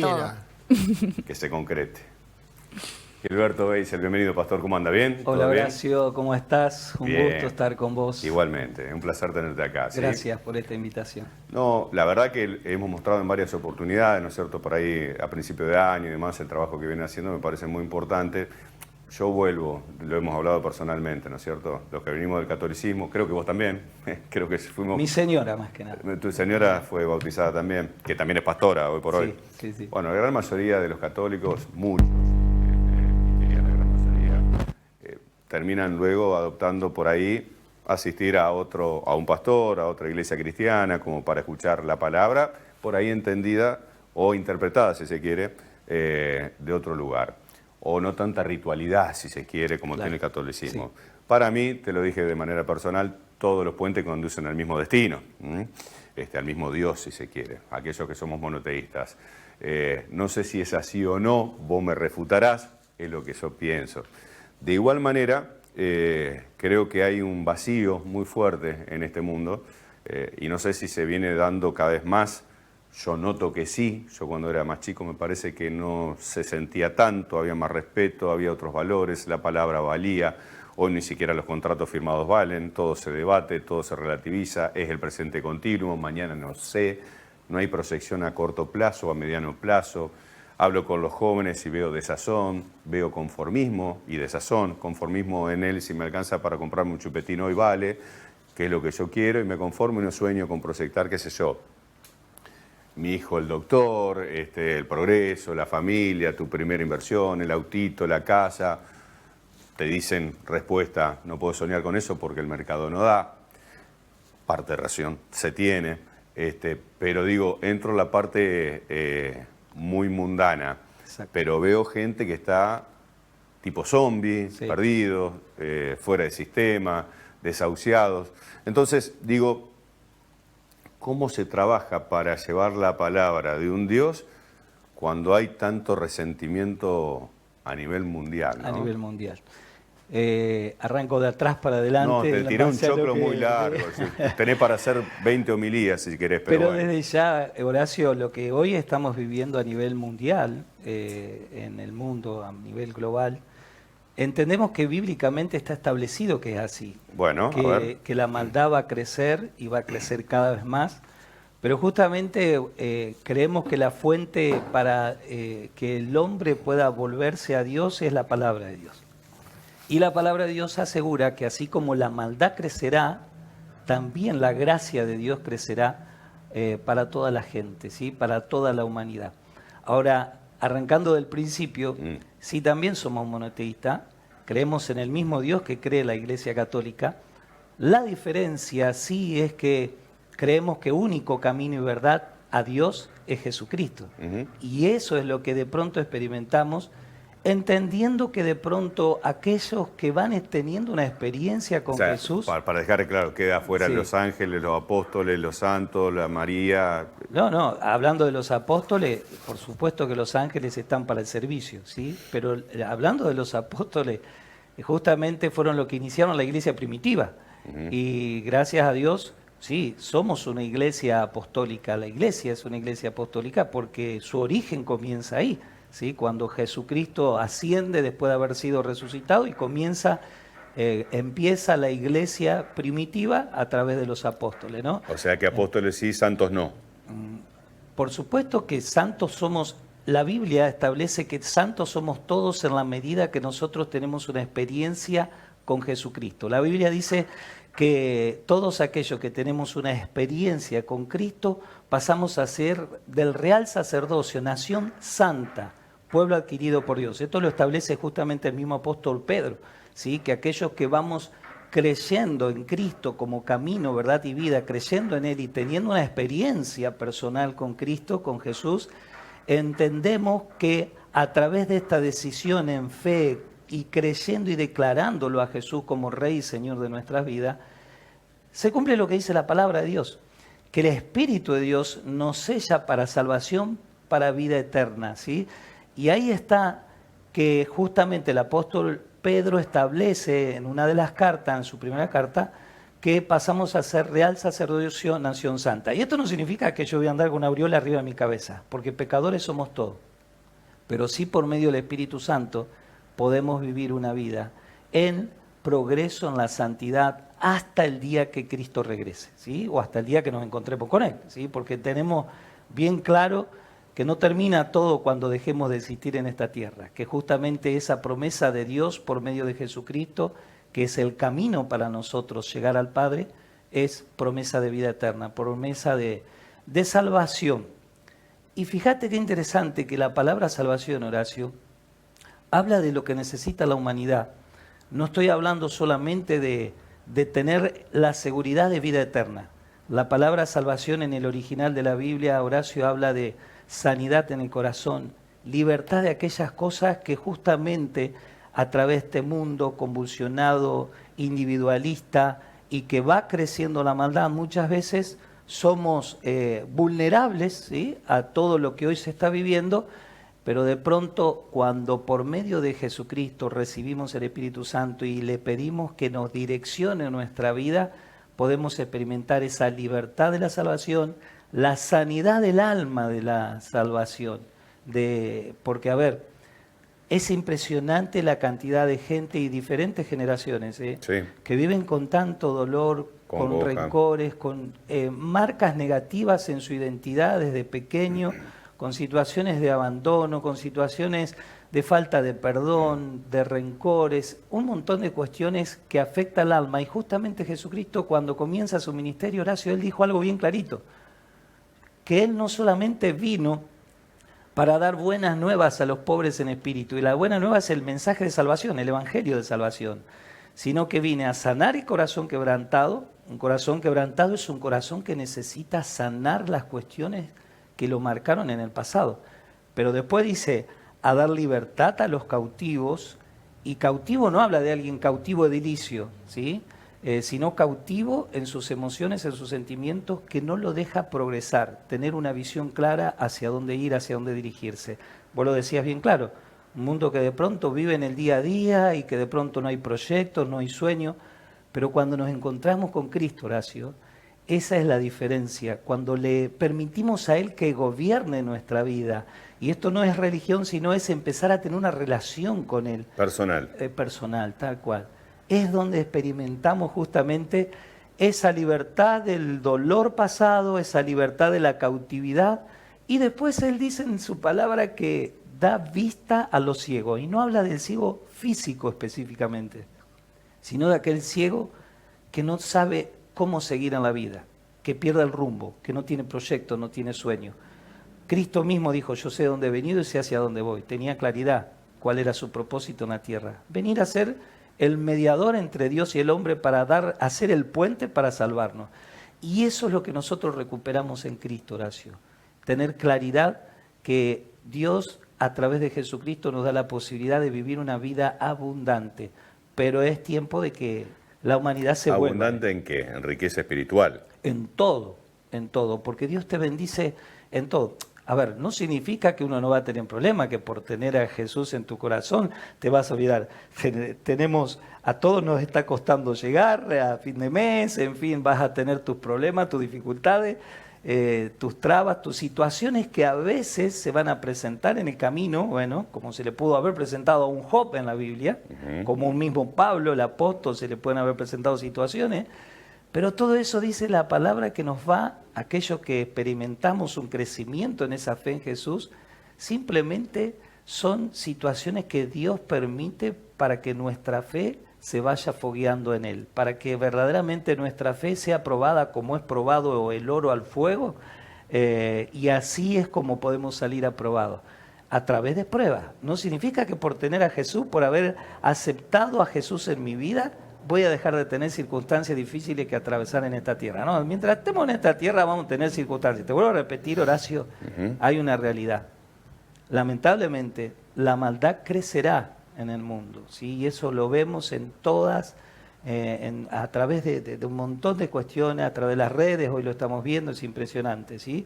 todo. Que se concrete. Gilberto Beisel, bienvenido, pastor. ¿Cómo anda? ¿Bien? Hola, ¿Todo bien? Horacio, ¿cómo estás? Un Bien. gusto estar con vos. Igualmente, un placer tenerte acá. ¿sí? Gracias por esta invitación. No, la verdad que hemos mostrado en varias oportunidades, ¿no es cierto? Por ahí a principio de año y demás, el trabajo que viene haciendo me parece muy importante. Yo vuelvo, lo hemos hablado personalmente, ¿no es cierto? Los que venimos del catolicismo, creo que vos también, creo que fuimos... Mi señora, más que nada. Tu señora fue bautizada también, que también es pastora hoy por hoy. Sí. Bueno, la gran mayoría de los católicos, muchos, diría la gran mayoría, terminan luego adoptando por ahí asistir a un pastor, a otra iglesia cristiana, como para escuchar la palabra, por ahí entendida o interpretada, si se quiere, de otro lugar. O no tanta ritualidad, si se quiere, como tiene el catolicismo. Sí. Para mí, te lo dije de manera personal, todos los puentes conducen al mismo destino, al mismo Dios, si se quiere, aquellos que somos monoteístas. No sé si es así o no, vos me refutarás, es lo que yo pienso. De igual manera, creo que hay un vacío muy fuerte en este mundo, y no sé si se viene dando cada vez más. Yo noto que sí, yo cuando era más chico me parece que no se sentía tanto, había más respeto, había otros valores, la palabra valía, hoy ni siquiera los contratos firmados valen, todo se debate, todo se relativiza, es el presente continuo, mañana no sé, no hay proyección a corto plazo o a mediano plazo. Hablo con los jóvenes y veo desazón, veo conformismo y desazón, conformismo en él, si me alcanza para comprarme un chupetín hoy vale, que es lo que yo quiero, y me conformo y no sueño con proyectar, qué sé yo, mi hijo el doctor, el progreso, la familia, tu primera inversión, el autito, la casa. Te dicen respuesta, no puedo soñar con eso porque el mercado no da. Parte de razón se tiene, pero digo, entro en la parte muy mundana. Exacto. Pero veo gente que está tipo zombie, sí, perdidos, fuera de sistema, desahuciados. Entonces, digo, ¿cómo se trabaja para llevar la palabra de un Dios cuando hay tanto resentimiento a nivel mundial, ¿no? A nivel mundial. Arranco de atrás para adelante. No, te tiré un choclo muy largo. Tenés para hacer 20 homilías si querés. Pero bueno. Desde ya, Horacio, lo que hoy estamos viviendo a nivel mundial, en el mundo, a nivel global, entendemos que bíblicamente está establecido que es así. Bueno, que la maldad va a crecer y va a crecer cada vez más. Pero justamente creemos que la fuente para que el hombre pueda volverse a Dios es la palabra de Dios. Y la palabra de Dios asegura que así como la maldad crecerá, también la gracia de Dios crecerá para toda la gente, ¿sí? Para toda la humanidad. Ahora, arrancando del principio, sí también somos monoteístas, creemos en el mismo Dios que cree la Iglesia Católica. La diferencia sí es que creemos que único camino y verdad a Dios es Jesucristo. Y eso es lo que de pronto experimentamos, entendiendo que de pronto aquellos que van teniendo una experiencia con Jesús... Para dejar claro, queda afuera sí, los ángeles, los apóstoles, los santos, la María... No, hablando de los apóstoles, por supuesto que los ángeles están para el servicio, ¿sí? Pero hablando de los apóstoles, justamente fueron los que iniciaron la iglesia primitiva. Y gracias a Dios, sí, somos una iglesia apostólica. La iglesia es una iglesia apostólica porque su origen comienza ahí, ¿sí? Cuando Jesucristo asciende después de haber sido resucitado y empieza la iglesia primitiva a través de los apóstoles, ¿no? O sea que apóstoles sí, santos no. Por supuesto que santos somos. La Biblia establece que santos somos todos en la medida que nosotros tenemos una experiencia con Jesucristo. La Biblia dice que todos aquellos que tenemos una experiencia con Cristo pasamos a ser del real sacerdocio, nación santa, pueblo adquirido por Dios. Esto lo establece justamente el mismo apóstol Pedro, ¿sí? Que aquellos que vamos creyendo en Cristo como camino, verdad y vida, creyendo en Él y teniendo una experiencia personal con Cristo, con Jesús, entendemos que a través de esta decisión en fe y creyendo y declarándolo a Jesús como Rey y Señor de nuestras vidas, se cumple lo que dice la palabra de Dios, que el Espíritu de Dios nos sella para salvación, para vida eterna, ¿sí? Y ahí está que justamente el apóstol Pedro establece en una de las cartas, en su primera carta, que pasamos a ser real sacerdocio, nación santa. Y esto no significa que yo voy a andar con una aureola arriba de mi cabeza, porque pecadores somos todos. Pero sí por medio del Espíritu Santo podemos vivir una vida en progreso en la santidad hasta el día que Cristo regrese, ¿sí? O hasta el día que nos encontremos con Él, ¿sí? Porque tenemos bien claro que no termina todo cuando dejemos de existir en esta tierra, que justamente esa promesa de Dios por medio de Jesucristo, que es el camino para nosotros llegar al Padre, es promesa de vida eterna, promesa de salvación. Y fíjate qué interesante que la palabra salvación, Horacio, habla de lo que necesita la humanidad. No estoy hablando solamente de tener la seguridad de vida eterna. La palabra salvación en el original de la Biblia, Horacio, habla de sanidad en el corazón, libertad de aquellas cosas que justamente a través de este mundo convulsionado, individualista y que va creciendo la maldad, muchas veces somos vulnerables, ¿sí?, a todo lo que hoy se está viviendo, pero de pronto cuando por medio de Jesucristo recibimos el Espíritu Santo y le pedimos que nos direccione nuestra vida, podemos experimentar esa libertad de la salvación, la sanidad del alma de la salvación. Porque, a ver, es impresionante la cantidad de gente y diferentes generaciones Sí. que viven con tanto dolor, con rencores, con marcas negativas en su identidad desde pequeño, con situaciones de abandono, con situaciones de falta de perdón, de rencores, un montón de cuestiones que afectan al alma. Y justamente Jesucristo, cuando comienza su ministerio, Horacio, Él dijo algo bien clarito, que Él no solamente vino para dar buenas nuevas a los pobres en espíritu, y la buena nueva es el mensaje de salvación, el evangelio de salvación, sino que vine a sanar el corazón quebrantado. Un corazón quebrantado es un corazón que necesita sanar las cuestiones que lo marcaron en el pasado. Pero después dice, a dar libertad a los cautivos, y cautivo no habla de alguien cautivo edilicio, ¿sí?, sino cautivo en sus emociones, en sus sentimientos, que no lo deja progresar, tener una visión clara hacia dónde ir, hacia dónde dirigirse. Vos lo decías bien claro, un mundo que de pronto vive en el día a día y que de pronto no hay proyectos, no hay sueños, pero cuando nos encontramos con Cristo, Horacio, esa es la diferencia, cuando le permitimos a Él que gobierne nuestra vida. Y esto no es religión, sino es empezar a tener una relación con Él. Personal. Personal, tal cual. Es donde experimentamos justamente esa libertad del dolor pasado, esa libertad de la cautividad. Y después Él dice en su palabra que da vista a los ciegos. Y no habla del ciego físico específicamente, sino de aquel ciego que no sabe cómo seguir en la vida, que pierde el rumbo, que no tiene proyecto, no tiene sueño. Cristo mismo dijo, yo sé dónde he venido y sé hacia dónde voy. Tenía claridad cuál era su propósito en la tierra. Venir a ser el mediador entre Dios y el hombre para hacer el puente para salvarnos. Y eso es lo que nosotros recuperamos en Cristo, Horacio. Tener claridad que Dios a través de Jesucristo nos da la posibilidad de vivir una vida abundante. Pero es tiempo de que la humanidad se vuelva. ¿Abundante en qué? En riqueza espiritual. En todo, porque Dios te bendice en todo. A ver, no significa que uno no va a tener problema, que por tener a Jesús en tu corazón te vas a olvidar. A todos nos está costando llegar a fin de mes, en fin, vas a tener tus problemas, tus dificultades, tus trabas, tus situaciones que a veces se van a presentar en el camino, bueno, como se le pudo haber presentado a un Job en la Biblia, como un mismo Pablo, el apóstol, se le pueden haber presentado situaciones, pero todo eso dice la palabra que nos va, aquellos que experimentamos un crecimiento en esa fe en Jesús, simplemente son situaciones que Dios permite para que nuestra fe se vaya fogueando en Él, para que verdaderamente nuestra fe sea probada como es probado el oro al fuego, y así es como podemos salir aprobados, a través de pruebas. No significa que por tener a Jesús, por haber aceptado a Jesús en mi vida, voy a dejar de tener circunstancias difíciles que atravesar en esta tierra. No, mientras estemos en esta tierra vamos a tener circunstancias. Te vuelvo a repetir, Horacio, hay una realidad. Lamentablemente, la maldad crecerá en el mundo, ¿sí? Y eso lo vemos en todas, a través de un montón de cuestiones, a través de las redes, hoy lo estamos viendo, es impresionante, ¿sí?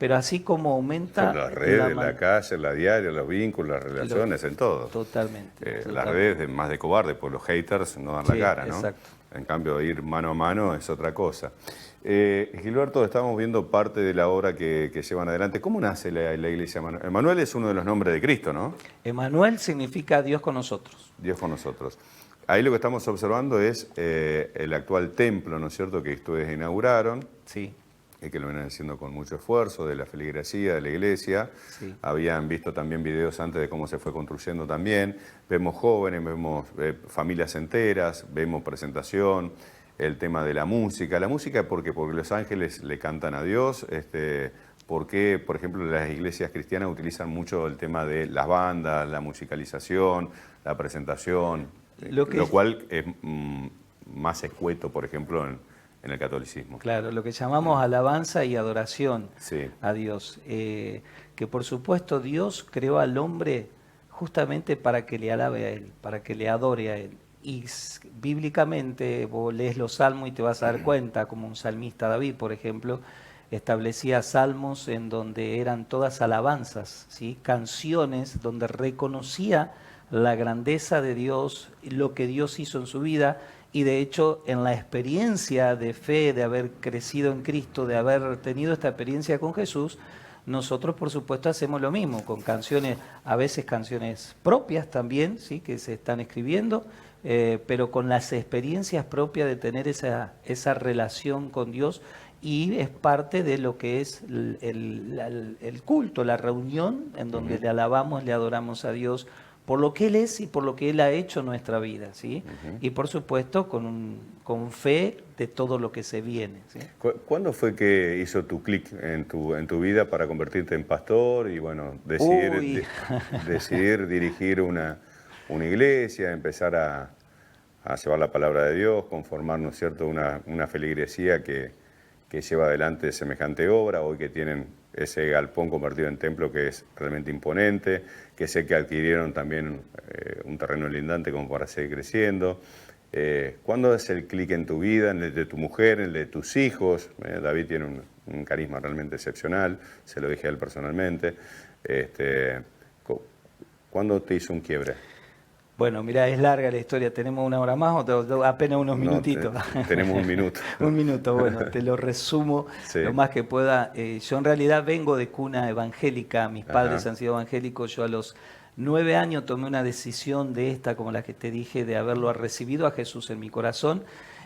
pero así como aumenta... Las redes, man- la calle, la diaria, los vínculos, las relaciones, en todo. Totalmente. Las totalmente. redes de más de cobarde, pues los haters no dan la Sí, cara, ¿no? exacto. En cambio, ir mano a mano es otra cosa. Gilberto, estamos viendo parte de la obra que llevan adelante. ¿Cómo nace la iglesia Emanuel? Emanuel es uno de los nombres de Cristo, ¿no? Emanuel significa Dios con nosotros. Dios con nosotros. Ahí lo que estamos observando es el actual templo, ¿no es cierto?, que ustedes inauguraron. Sí, Que lo vienen haciendo con mucho esfuerzo, de la feligresía, de la iglesia. sí. Habían visto también videos antes de cómo se fue construyendo también. Vemos jóvenes, vemos familias enteras, vemos presentación, el tema de la música. La música, ¿por qué? Porque los ángeles le cantan a Dios. Porque, por ejemplo, las iglesias cristianas utilizan mucho el tema de las bandas, la musicalización, la presentación, Lo que- cual es más escueto, por ejemplo, en el catolicismo. Claro, lo que llamamos alabanza y adoración Sí. a Dios. Que por supuesto Dios creó al hombre justamente para que le alabe a Él, para que le adore a Él. Y bíblicamente vos lees los salmos y te vas a dar cuenta, como un salmista David, por ejemplo, establecía salmos en donde eran todas alabanzas, ¿sí? Canciones donde reconocía la grandeza de Dios, lo que Dios hizo en su vida, y de hecho en la experiencia de fe, de haber crecido en Cristo, de haber tenido esta experiencia con Jesús, nosotros por supuesto hacemos lo mismo, con canciones, a veces canciones propias también, ¿sí? Que se están escribiendo, pero con las experiencias propias de tener esa relación con Dios, y es parte de lo que es el culto, la reunión en donde le alabamos, le adoramos a Dios por lo que Él es y por lo que Él ha hecho en nuestra vida, ¿sí? Y por supuesto con fe de todo lo que se viene, ¿sí? ¿Cuándo fue que hizo tu clic en tu vida para convertirte en pastor y bueno, Uy. decidir dirigir una iglesia, empezar a llevar la palabra de Dios, conformar, ¿no es cierto?, una feligresía que lleva adelante semejante obra, hoy que tienen ese galpón convertido en templo que es realmente imponente, que sé que adquirieron también un terreno lindante como para seguir creciendo. ¿Cuándo es el clic en tu vida, en el de tu mujer, en el de tus hijos? David tiene un carisma realmente excepcional, se lo dije a él personalmente. ¿Cuándo te hizo un quiebre? Bueno, mira, es larga la historia, ¿tenemos una hora más o apenas unos minutitos? Tenemos un minuto. Un minuto, bueno, te lo resumo Sí. lo más que pueda. Yo en realidad vengo de cuna evangélica, mis padres han sido evangélicos, yo a los 9 años tomé una decisión de esta, como la que te dije, de haberlo recibido a Jesús en mi corazón.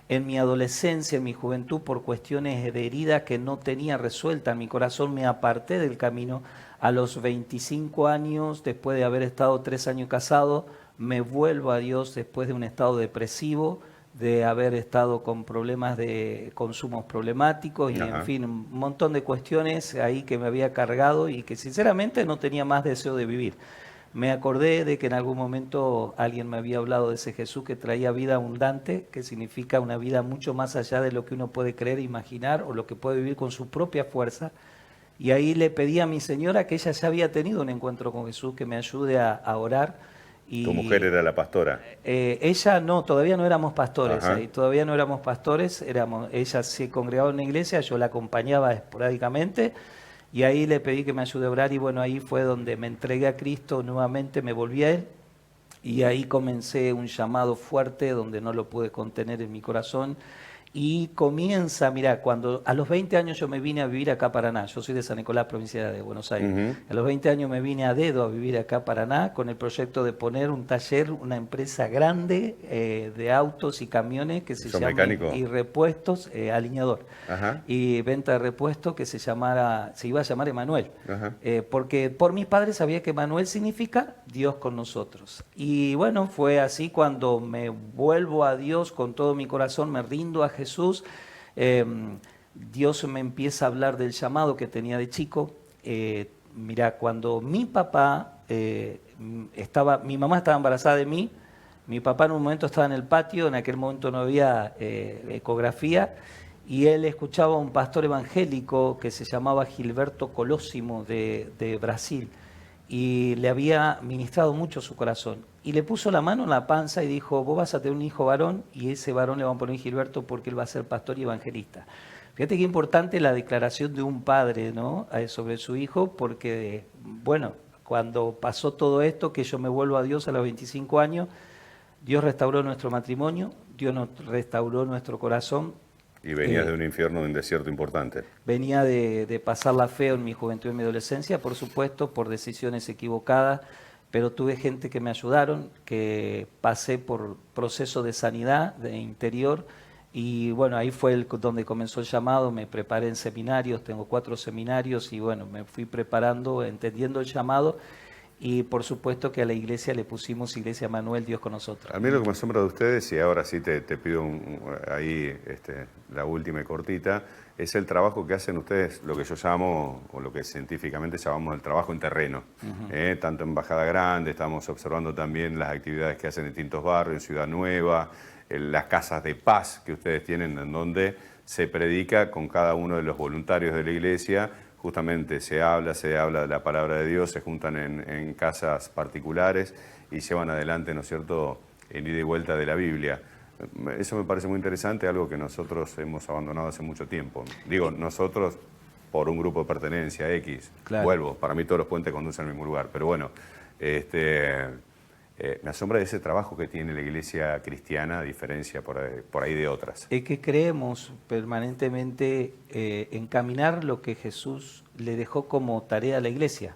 En mi adolescencia, en mi juventud, por cuestiones de herida que no tenía resuelta en mi corazón, me aparté del camino. A los 25 años, después de haber estado 3 años casado, me vuelvo a Dios después de un estado depresivo, de haber estado con problemas de consumos problemáticos y Ajá. en fin, un montón de cuestiones ahí que me había cargado y que sinceramente no tenía más deseo de vivir. Me acordé de que en algún momento alguien me había hablado de ese Jesús que traía vida abundante, que significa una vida mucho más allá de lo que uno puede creer, imaginar o lo que puede vivir con su propia fuerza. Y ahí le pedí a mi señora, que ella ya había tenido un encuentro con Jesús, que me ayude a orar. Y, Tu mujer era la pastora. ella no, todavía no éramos pastores, Ajá. ahí todavía no éramos pastores, ella se congregaba en una iglesia, yo la acompañaba esporádicamente y ahí le pedí que me ayude a orar y bueno, ahí fue donde me entregué a Cristo nuevamente, me volví a Él y ahí comencé un llamado fuerte donde no lo pude contener en mi corazón. Y comienza, mira, cuando a los 20 años yo me vine a vivir acá a Paraná, yo soy de San Nicolás, provincia de Buenos Aires. A los 20 años me vine a dedo a vivir acá a Paraná con el proyecto de poner un taller, una empresa grande de autos y camiones que se ¿Sos llama mecánico? y repuestos, alineador. Ajá. Y venta de repuestos que se iba a llamar Emanuel. Ajá. Porque por mis padres sabía que Emanuel significa Dios con nosotros. Y bueno, fue así cuando me vuelvo a Dios con todo mi corazón, me rindo a Jesús. Dios me empieza a hablar del llamado que tenía de chico. Mira, cuando mi papá mi mamá estaba embarazada de mí, mi papá en un momento estaba en el patio, en aquel momento no había ecografía, y él escuchaba a un pastor evangélico que se llamaba Gilberto Colosimo de Brasil, y le había ministrado mucho su corazón. Y le puso la mano en la panza y dijo, vos vas a tener un hijo varón y ese varón le van a poner Gilberto porque él va a ser pastor y evangelista. Fíjate qué importante la declaración de un padre, ¿no? Sobre su hijo, porque, bueno, cuando pasó todo esto, que yo me vuelvo a Dios a los 25 años, Dios restauró nuestro matrimonio, Dios nos restauró nuestro corazón. Y venías de un infierno, de un desierto importante. Venía de pasarla feo en mi juventud y en mi adolescencia, por supuesto, por decisiones equivocadas, pero tuve gente que me ayudaron, que pasé por proceso de sanidad de interior, y bueno, ahí fue donde comenzó el llamado. Me preparé en seminarios, tengo 4 seminarios, y bueno, me fui preparando, entendiendo el llamado, y por supuesto que a la iglesia le pusimos Iglesia Manuel, Dios con nosotros. A mí lo que me asombra de ustedes, y ahora sí te pido ahí la última y cortita, es el trabajo que hacen ustedes, lo que yo llamo, o lo que científicamente llamamos el trabajo en terreno. Tanto en Bajada Grande, estamos observando también las actividades que hacen en distintos barrios, en Ciudad Nueva, en las casas de paz que ustedes tienen, en donde se predica con cada uno de los voluntarios de la iglesia. Justamente se habla de la palabra de Dios, se juntan en casas particulares y llevan adelante, ¿no es cierto?, el ida y vuelta de la Biblia. Eso me parece muy interesante, algo que nosotros hemos abandonado hace mucho tiempo. Digo, nosotros por un grupo de pertenencia X, claro. Vuelvo, para mí todos los puentes conducen al mismo lugar, pero bueno, me asombra ese trabajo que tiene la iglesia cristiana, a diferencia por ahí de otras. Es que creemos permanentemente en caminar lo que Jesús le dejó como tarea a la iglesia.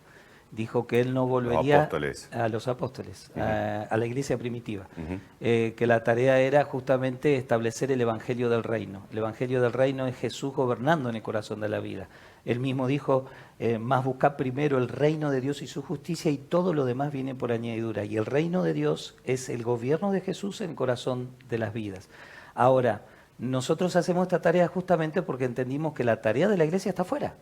Dijo que él no volvería a los apóstoles, a la iglesia primitiva, que la tarea era justamente establecer el evangelio del reino. El evangelio del reino es Jesús gobernando en el corazón de la vida. Él mismo dijo, más buscad primero el reino de Dios y su justicia, y todo lo demás viene por añadidura. Y el reino de Dios es el gobierno de Jesús en el corazón de las vidas. Ahora, nosotros hacemos esta tarea justamente porque entendimos que la tarea de la iglesia está afuera.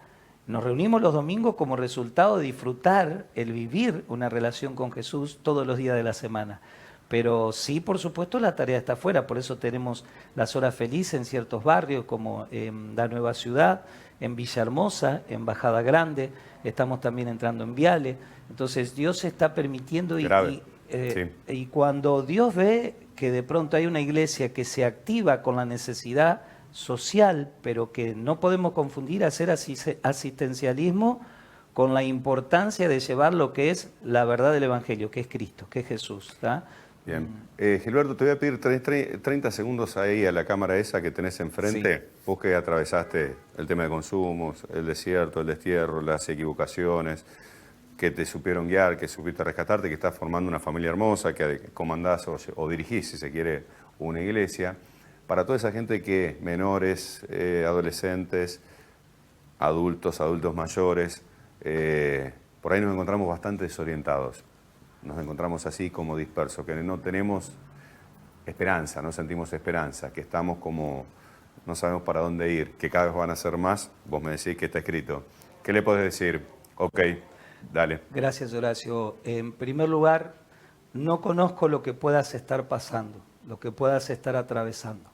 Nos reunimos los domingos como resultado de disfrutar el vivir una relación con Jesús todos los días de la semana. Pero sí, por supuesto, la tarea está afuera. Por eso tenemos las horas felices en ciertos barrios, como en la Nueva Ciudad, en Villahermosa, en Bajada Grande. Estamos también entrando en Viale. Entonces, Dios está permitiendo. Y cuando Dios ve que de pronto hay una iglesia que se activa con la necesidad social, pero que no podemos confundir hacer asistencialismo con la importancia de llevar lo que es la verdad del Evangelio, que es Cristo, que es Jesús. ¿Tá? Bien. Gilberto, te voy a pedir 30 segundos ahí a la cámara esa que tenés enfrente. Sí. Vos que atravesaste el tema de consumos, el desierto, el destierro, las equivocaciones, que te supieron guiar, que supiste rescatarte, que estás formando una familia hermosa, que comandás o dirigís, si se quiere, una iglesia. Para toda esa gente que, menores, adolescentes, adultos mayores, por ahí nos encontramos bastante desorientados. Nos encontramos así como dispersos, que no tenemos esperanza, no sentimos esperanza, que estamos como, no sabemos para dónde ir, que cada vez van a ser más. Vos me decís que está escrito. ¿Qué le podés decir? Ok, dale. Gracias, Horacio. En primer lugar, no conozco lo que puedas estar pasando, lo que puedas estar atravesando,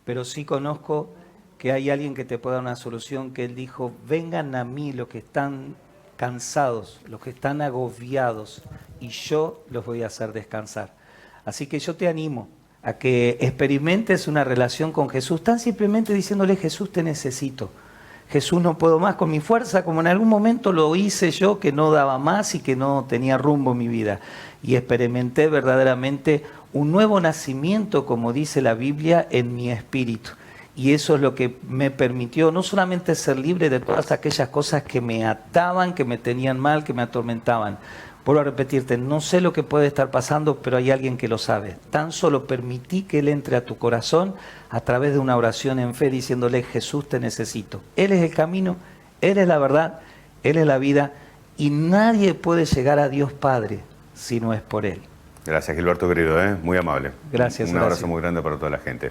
pero sí conozco que hay alguien que te pueda dar una solución, que él dijo, vengan a mí los que están cansados, los que están agobiados, y yo los voy a hacer descansar. Así que yo te animo a que experimentes una relación con Jesús, tan simplemente diciéndole, Jesús, te necesito. Jesús, no puedo más con mi fuerza, como en algún momento lo hice yo, que no daba más y que no tenía rumbo en mi vida. Y experimenté verdaderamente un nuevo nacimiento, como dice la Biblia, en mi espíritu. Y eso es lo que me permitió no solamente ser libre de todas aquellas cosas que me ataban, que me tenían mal, que me atormentaban. Vuelvo a repetirte, no sé lo que puede estar pasando, pero hay alguien que lo sabe. Tan solo permití que Él entre a tu corazón a través de una oración en fe, diciéndole, Jesús, te necesito. Él es el camino, Él es la verdad, Él es la vida, y nadie puede llegar a Dios Padre si no es por Él. Gracias, Gilberto, querido, muy amable. Gracias. Un abrazo muy grande para toda la gente.